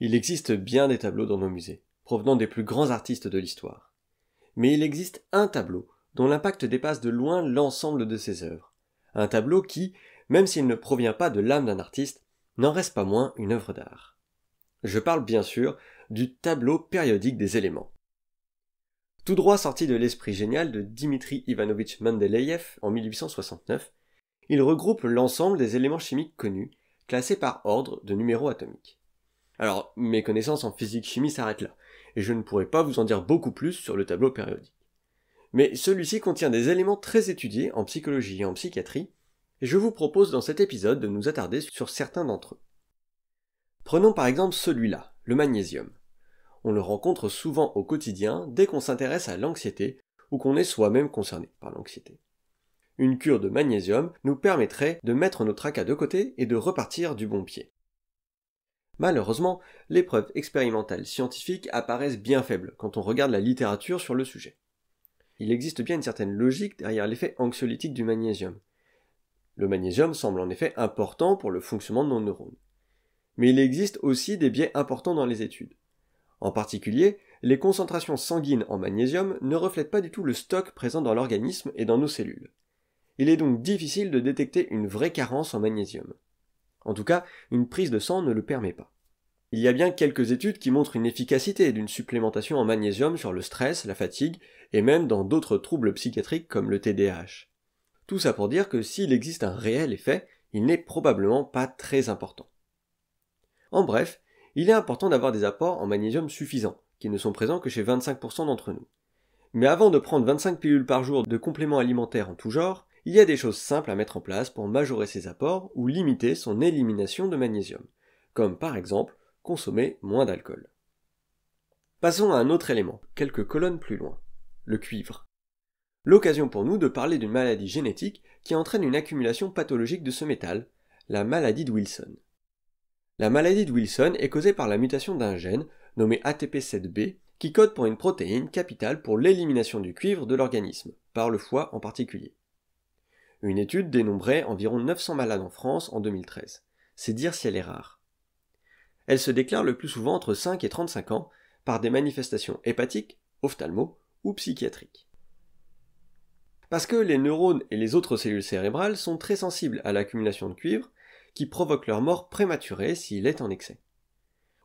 Il existe bien des tableaux dans nos musées, provenant des plus grands artistes de l'histoire. Mais il existe un tableau dont l'impact dépasse de loin l'ensemble de ses œuvres. Un tableau qui, même s'il ne provient pas de l'âme d'un artiste, n'en reste pas moins une œuvre d'art. Je parle bien sûr du tableau périodique des éléments. Tout droit sorti de l'esprit génial de Dmitri Ivanovitch Mendeleïev en 1869, il regroupe l'ensemble des éléments chimiques connus, classés par ordre de numéro atomique. Alors, mes connaissances en physique-chimie s'arrêtent là, et je ne pourrai pas vous en dire beaucoup plus sur le tableau périodique. Mais celui-ci contient des éléments très étudiés en psychologie et en psychiatrie, et je vous propose dans cet épisode de nous attarder sur certains d'entre eux. Prenons par exemple celui-là, le magnésium. On le rencontre souvent au quotidien dès qu'on s'intéresse à l'anxiété ou qu'on est soi-même concerné par l'anxiété. Une cure de magnésium nous permettrait de mettre nos tracas de côté et de repartir du bon pied. Malheureusement, les preuves expérimentales scientifiques apparaissent bien faibles quand on regarde la littérature sur le sujet. Il existe bien une certaine logique derrière l'effet anxiolytique du magnésium. Le magnésium semble en effet important pour le fonctionnement de nos neurones. Mais il existe aussi des biais importants dans les études. En particulier, les concentrations sanguines en magnésium ne reflètent pas du tout le stock présent dans l'organisme et dans nos cellules. Il est donc difficile de détecter une vraie carence en magnésium. En tout cas, une prise de sang ne le permet pas. Il y a bien quelques études qui montrent une efficacité d'une supplémentation en magnésium sur le stress, la fatigue, et même dans d'autres troubles psychiatriques comme le TDAH. Tout ça pour dire que s'il existe un réel effet, il n'est probablement pas très important. En bref, il est important d'avoir des apports en magnésium suffisants, qui ne sont présents que chez 25% d'entre nous. Mais avant de prendre 25 pilules par jour de compléments alimentaires en tout genre, il y a des choses simples à mettre en place pour majorer ces apports ou limiter son élimination de magnésium, comme par exemple consommer moins d'alcool. Passons à un autre élément, quelques colonnes plus loin, le cuivre. L'occasion pour nous de parler d'une maladie génétique qui entraîne une accumulation pathologique de ce métal, la maladie de Wilson. La maladie de Wilson est causée par la mutation d'un gène, nommé ATP7B, qui code pour une protéine capitale pour l'élimination du cuivre de l'organisme, par le foie en particulier. Une étude dénombrait environ 900 malades en France en 2013. C'est dire si elle est rare. Elle se déclare le plus souvent entre 5 et 35 ans par des manifestations hépatiques, ophtalmo ou psychiatriques. Parce que les neurones et les autres cellules cérébrales sont très sensibles à l'accumulation de cuivre, qui provoque leur mort prématurée s'il est en excès.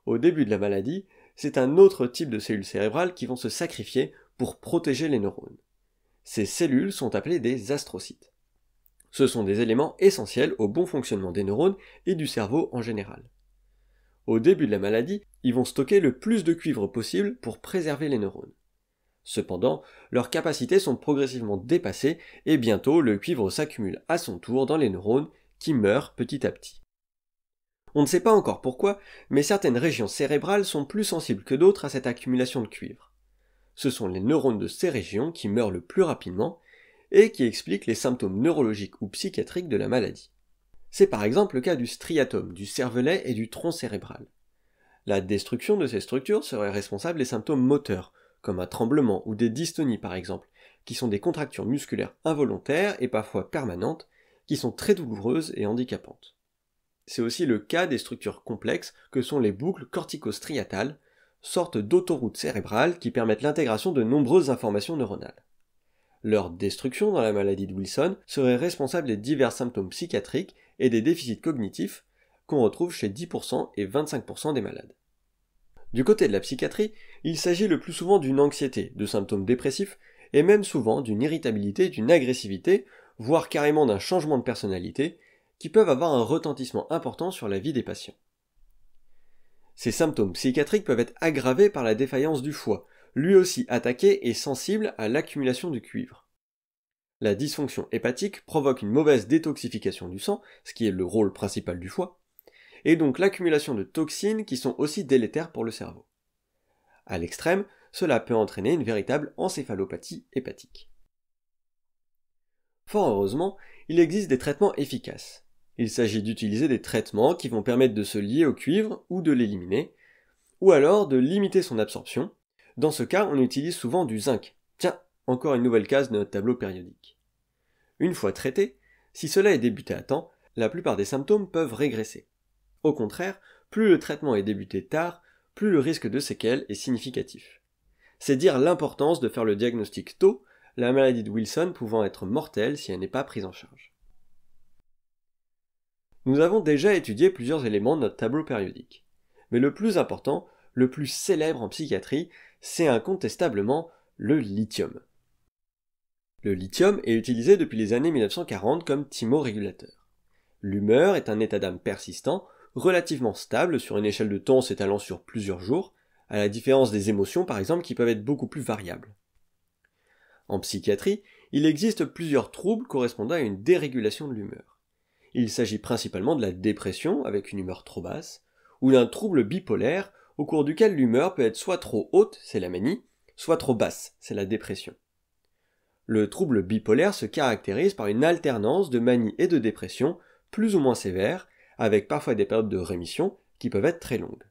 Au début de la maladie, c'est un autre type de cellules cérébrales qui vont se sacrifier pour protéger les neurones. Ces cellules sont appelées des astrocytes. Ce sont des éléments essentiels au bon fonctionnement des neurones et du cerveau en général. Au début de la maladie, ils vont stocker le plus de cuivre possible pour préserver les neurones. Cependant, leurs capacités sont progressivement dépassées et bientôt le cuivre s'accumule à son tour dans les neurones qui meurent petit à petit. On ne sait pas encore pourquoi, mais certaines régions cérébrales sont plus sensibles que d'autres à cette accumulation de cuivre. Ce sont les neurones de ces régions qui meurent le plus rapidement et qui expliquent les symptômes neurologiques ou psychiatriques de la maladie. C'est par exemple le cas du striatum, du cervelet et du tronc cérébral. La destruction de ces structures serait responsable des symptômes moteurs, comme un tremblement ou des dystonies par exemple, qui sont des contractures musculaires involontaires et parfois permanentes, qui sont très douloureuses et handicapantes. C'est aussi le cas des structures complexes que sont les boucles corticostriatales, sortes d'autoroutes cérébrales qui permettent l'intégration de nombreuses informations neuronales. Leur destruction dans la maladie de Wilson serait responsable des divers symptômes psychiatriques et des déficits cognitifs qu'on retrouve chez 10% et 25% des malades. Du côté de la psychiatrie, il s'agit le plus souvent d'une anxiété, de symptômes dépressifs, et même souvent d'une irritabilité, d'une agressivité, voire carrément d'un changement de personnalité, qui peuvent avoir un retentissement important sur la vie des patients. Ces symptômes psychiatriques peuvent être aggravés par la défaillance du foie, lui aussi attaqué et sensible à l'accumulation du cuivre. La dysfonction hépatique provoque une mauvaise détoxification du sang, ce qui est le rôle principal du foie, et donc l'accumulation de toxines qui sont aussi délétères pour le cerveau. À l'extrême, cela peut entraîner une véritable encéphalopathie hépatique. Fort heureusement, il existe des traitements efficaces. Il s'agit d'utiliser des traitements qui vont permettre de se lier au cuivre ou de l'éliminer, ou alors de limiter son absorption. Dans ce cas, on utilise souvent du zinc. Tiens, encore une nouvelle case de notre tableau périodique. Une fois traité, si cela est débuté à temps, la plupart des symptômes peuvent régresser. Au contraire, plus le traitement est débuté tard, plus le risque de séquelles est significatif. C'est dire l'importance de faire le diagnostic tôt, la maladie de Wilson pouvant être mortelle si elle n'est pas prise en charge. Nous avons déjà étudié plusieurs éléments de notre tableau périodique. Mais le plus important, le plus célèbre en psychiatrie, c'est incontestablement le lithium. Le lithium est utilisé depuis les années 1940 comme thymorégulateur. L'humeur est un état d'âme persistant, relativement stable sur une échelle de temps s'étalant sur plusieurs jours, à la différence des émotions par exemple qui peuvent être beaucoup plus variables. En psychiatrie, il existe plusieurs troubles correspondant à une dérégulation de l'humeur. Il s'agit principalement de la dépression avec une humeur trop basse, ou d'un trouble bipolaire au cours duquel l'humeur peut être soit trop haute, c'est la manie, soit trop basse, c'est la dépression. Le trouble bipolaire se caractérise par une alternance de manie et de dépression plus ou moins sévère, avec parfois des périodes de rémission qui peuvent être très longues.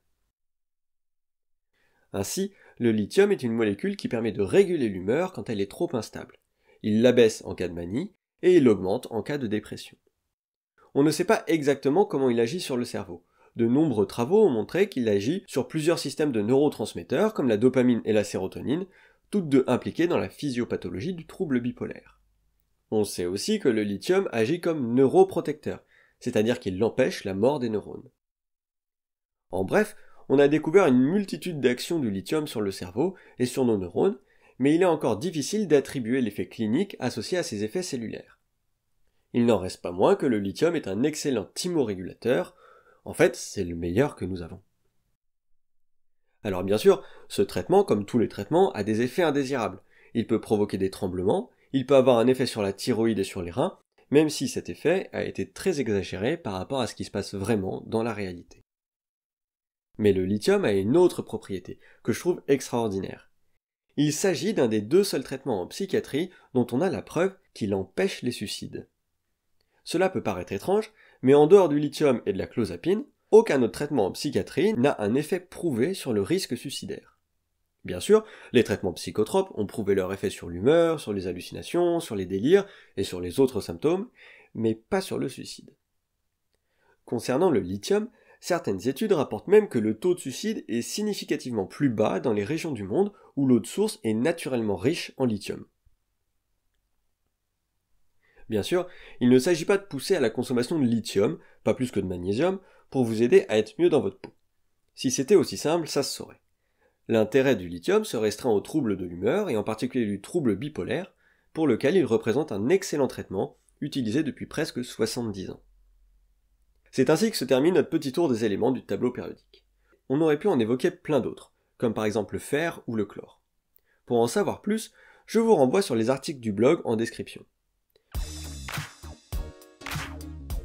Ainsi, le lithium est une molécule qui permet de réguler l'humeur quand elle est trop instable. Il l'abaisse en cas de manie et il l'augmente en cas de dépression. On ne sait pas exactement comment il agit sur le cerveau. De nombreux travaux ont montré qu'il agit sur plusieurs systèmes de neurotransmetteurs comme la dopamine et la sérotonine, toutes deux impliquées dans la physiopathologie du trouble bipolaire. On sait aussi que le lithium agit comme neuroprotecteur, c'est-à-dire qu'il empêche la mort des neurones. En bref, on a découvert une multitude d'actions du lithium sur le cerveau et sur nos neurones, mais il est encore difficile d'attribuer l'effet clinique associé à ces effets cellulaires. Il n'en reste pas moins que le lithium est un excellent thymorégulateur, en fait c'est le meilleur que nous avons. Alors bien sûr, ce traitement, comme tous les traitements, a des effets indésirables. Il peut provoquer des tremblements, il peut avoir un effet sur la thyroïde et sur les reins, même si cet effet a été très exagéré par rapport à ce qui se passe vraiment dans la réalité. Mais le lithium a une autre propriété, que je trouve extraordinaire. Il s'agit d'un des 2 seuls traitements en psychiatrie dont on a la preuve qu'il empêche les suicides. Cela peut paraître étrange, mais en dehors du lithium et de la clozapine, aucun autre traitement en psychiatrie n'a un effet prouvé sur le risque suicidaire. Bien sûr, les traitements psychotropes ont prouvé leur effet sur l'humeur, sur les hallucinations, sur les délires et sur les autres symptômes, mais pas sur le suicide. Concernant le lithium, certaines études rapportent même que le taux de suicide est significativement plus bas dans les régions du monde où l'eau de source est naturellement riche en lithium. Bien sûr, il ne s'agit pas de pousser à la consommation de lithium, pas plus que de magnésium, pour vous aider à être mieux dans votre peau. Si c'était aussi simple, ça se saurait. L'intérêt du lithium se restreint aux troubles de l'humeur et en particulier du trouble bipolaire, pour lequel il représente un excellent traitement, utilisé depuis presque 70 ans. C'est ainsi que se termine notre petit tour des éléments du tableau périodique. On aurait pu en évoquer plein d'autres, comme par exemple le fer ou le chlore. Pour en savoir plus, je vous renvoie sur les articles du blog en description.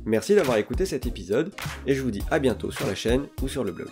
Merci d'avoir écouté cet épisode, et je vous dis à bientôt sur la chaîne ou sur le blog.